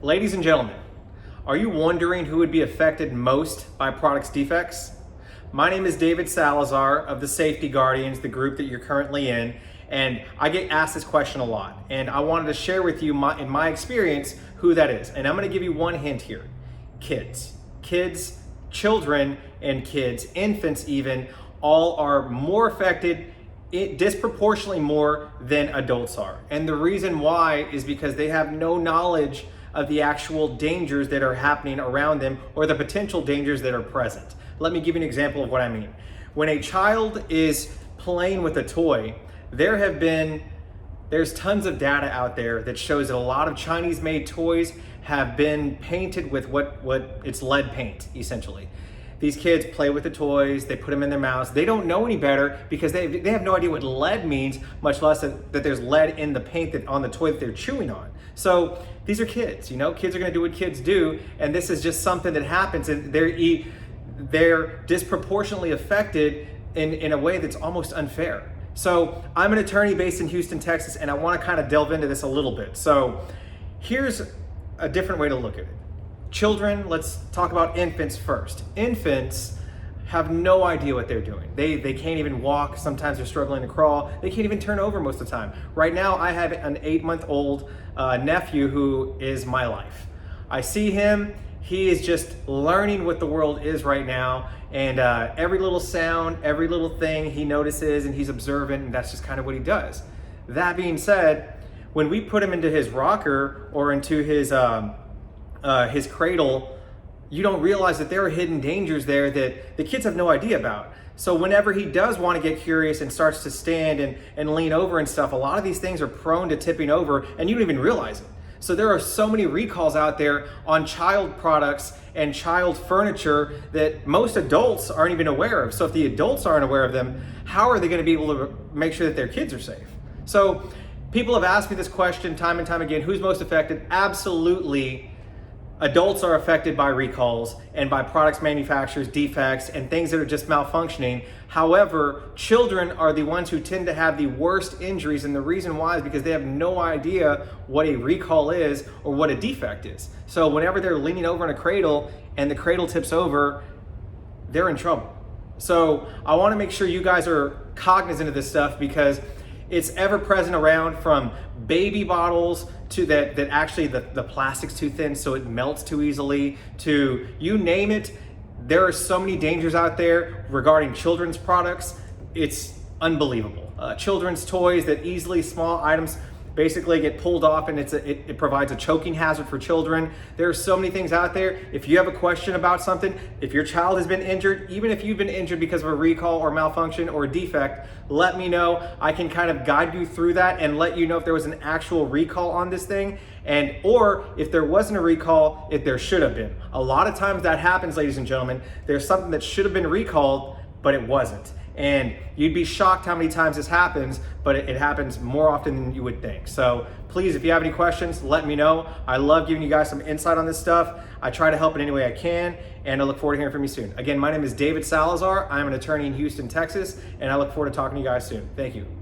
Ladies and gentlemen, are you wondering who would be affected most by products defects? My name is David Salazar of the Safety Guardians, the group that you're currently in, and I get asked this question a lot, and I wanted to share with you in my experience who that is. And I'm going to give you one hint here. Kids, children and kids, infants even, all are more affected disproportionately more than adults are. And the reason why is because they have no knowledge of the actual dangers that are happening around them or the potential dangers that are present. Let me give you an example of what I mean. When a child is playing with a toy, there's tons of data out there that shows that a lot of Chinese made toys have been painted with what it's lead paint, essentially. These kids play with the toys, they put them in their mouths. They don't know any better because they have no idea what lead means, much less that there's lead in the paint on the toy that they're chewing on. So these are kids, kids are gonna do what kids do, and this is just something that happens, and they're disproportionately affected in a way that's almost unfair. So I'm an attorney based in Houston, Texas, and I wanna kind of delve into this a little bit. So here's a different way to look at it. Children, let's talk about infants first. Infants have no idea what they're doing. They can't even walk. Sometimes they're struggling to crawl. They can't even turn over most of the time. Right now, I have an 8-month-old nephew who is my life. I see him. He is just learning what the world is right now. And every little sound, every little thing he notices, and he's observant, and that's just kind of what he does. That being said, when we put him into his rocker or into his cradle, you don't realize that there are hidden dangers there that the kids have no idea about. So whenever he does want to get curious and starts to stand and lean over and stuff, a lot of these things are prone to tipping over and you don't even realize it. So there are so many recalls out there on child products and child furniture that most adults aren't even aware of. So if the adults aren't aware of them, how are they going to be able to make sure that their kids are safe? So people have asked me this question time and time again, who's most affected? Absolutely. Adults are affected by recalls and by products manufacturers, defects, and things that are just malfunctioning. However, children are the ones who tend to have the worst injuries, and the reason why is because they have no idea what a recall is or what a defect is. So whenever they're leaning over in a cradle and the cradle tips over, they're in trouble. So I want to make sure you guys are cognizant of this stuff because it's ever present around, from baby bottles to that actually the plastic's too thin so it melts too easily, to you name it. There are so many dangers out there regarding children's products. It's unbelievable. Children's toys that easily, small items basically get pulled off, and it provides a choking hazard for children. There are so many things out there. If you have a question about something, if your child has been injured, even if you've been injured because of a recall or malfunction or a defect, let me know. I can kind of guide you through that and let you know if there was an actual recall on this thing, or if there wasn't a recall, if there should have been. A lot of times that happens, ladies and gentlemen. There's something that should have been recalled, but it wasn't. And you'd be shocked how many times this happens, but it happens more often than you would think. So please, if you have any questions, let me know. I love giving you guys some insight on this stuff. I try to help in any way I can, and I look forward to hearing from you soon. Again, my name is David Salazar. I'm an attorney in Houston, Texas, and I look forward to talking to you guys soon. Thank you.